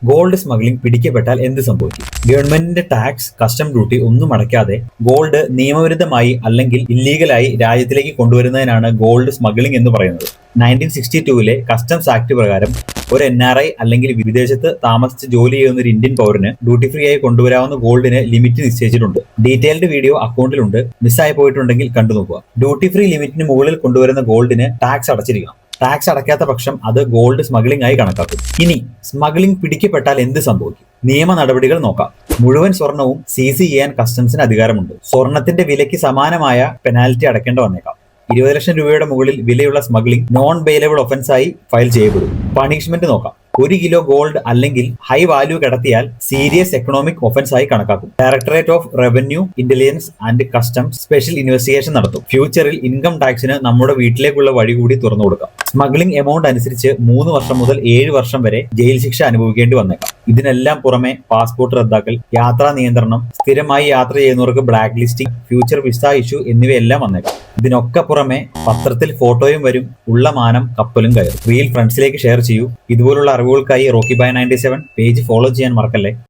Gold smuggling പിടിക്കപ്പെട്ടാൽ എന്ത് സംഭവിക്കും? ഗവൺമെന്റിന്റെ ടാക്സ്, കസ്റ്റം ഡ്യൂട്ടി ഒന്നും അടയ്ക്കാതെ ഗോൾഡ് നിയമവിരുദ്ധമായി അല്ലെങ്കിൽ ഇല്ലീഗലായി രാജ്യത്തിലേക്ക് കൊണ്ടുവരുന്നതിനാണ് ഗോൾഡ് സ്മഗ്ലിംഗ് എന്ന് പറയുന്നത്. 1962 കസ്റ്റംസ് ആക്ട് പ്രകാരം ഒരു NRI അല്ലെങ്കിൽ വിദേശത്ത് താമസിച്ച് ജോലി ചെയ്യുന്ന ഒരു ഇന്ത്യൻ പൗരന് ഡ്യൂട്ടി ഫ്രീ ആയി കൊണ്ടുവരാവുന്ന ഗോൾഡിന് ലിമിറ്റ് നിശ്ചയിച്ചിട്ടുണ്ട്. ഡീറ്റെയിൽഡ് വീഡിയോ അക്കൗണ്ടിലുണ്ട്, മിസ്സായി പോയിട്ടുണ്ടെങ്കിൽ കണ്ടു നോക്കുക. ഡ്യൂട്ടി ഫ്രീ ലിമിറ്റിന് മുകളിൽ കൊണ്ടുവരുന്ന ഗോൾഡിന് ടാക്സ് അടച്ചിരിക്കണം. ടാക്സ് അടയ്ക്കാത്ത പക്ഷം അത് ഗോൾഡ് സ്മഗ്ലിംഗ് ആയി കണക്കാക്കും. ഇനി സ്മഗ്ലിംഗ് പിടിക്കപ്പെട്ടാൽ എന്ത് സംഭവിക്കും? നിയമ നടപടികൾ നോക്കാം. മുഴുവൻ സ്വർണവും സീസ് ചെയ്യാൻ കസ്റ്റംസിന് അധികാരമുണ്ട്. സ്വർണത്തിന്റെ വിലയ്ക്ക് സമാനമായ പെനാൽറ്റി അടയ്ക്കേണ്ടി വന്നേക്കാം. 20 ലക്ഷം രൂപയുടെ മുകളിൽ വിലയുള്ള സ്മഗ്ലിംഗ് നോൺ ബെയിലബിൾ ഒഫൻസ് ആയി ഫയൽ ചെയ്യപ്പെടും. പണിഷ്മെന്റ് നോക്കാം. 1 കിലോ ഗോൾഡ് അല്ലെങ്കിൽ ഹൈ വാല്യൂ കടത്തിയാൽ സീരിയസ് എക്കണോമിക് ഒഫൻസ് ആയി കണക്കാക്കും. Directorate of revenue, intelligence and customs special investigation നടത്തും. ഫ്യൂച്ചറിൽ ഇൻകം ടാക്സിന് നമ്മുടെ വീട്ടിലേക്കുള്ള വഴി കൂടി തുറന്നു കൊടുക്കാം. സ്മഗ്ലിംഗ് എമൗണ്ട് അനുസരിച്ച് 3 വർഷം മുതൽ 7 വർഷം വരെ ജയിൽ ശിക്ഷ അനുഭവിക്കേണ്ടി വന്നേക്കാം. ഇതിനെല്ലാം പുറമെ പാസ്പോർട്ട് റദ്ദാക്കൽ, യാത്രാ നിയന്ത്രണം, സ്ഥിരമായി യാത്ര ചെയ്യുന്നവർക്ക് black listing, future visa issue എന്നിവയെല്ലാം വന്നേക്കാം. ഇതിനൊക്കെ പുറമെ പത്രത്തിൽ ഫോട്ടോയും വരും. ഉള്ള മാനം കപ്പലും കയറും. റീൽ ഫ്രണ്ട്സിലേക്ക് ഷെയർ ചെയ്യൂ. ഇതുപോലുള്ള അറിവുകൾക്കായി റോക്കി ബൈ 97 പേജ് ഫോളോ ചെയ്യാൻ മറക്കല്ലേ.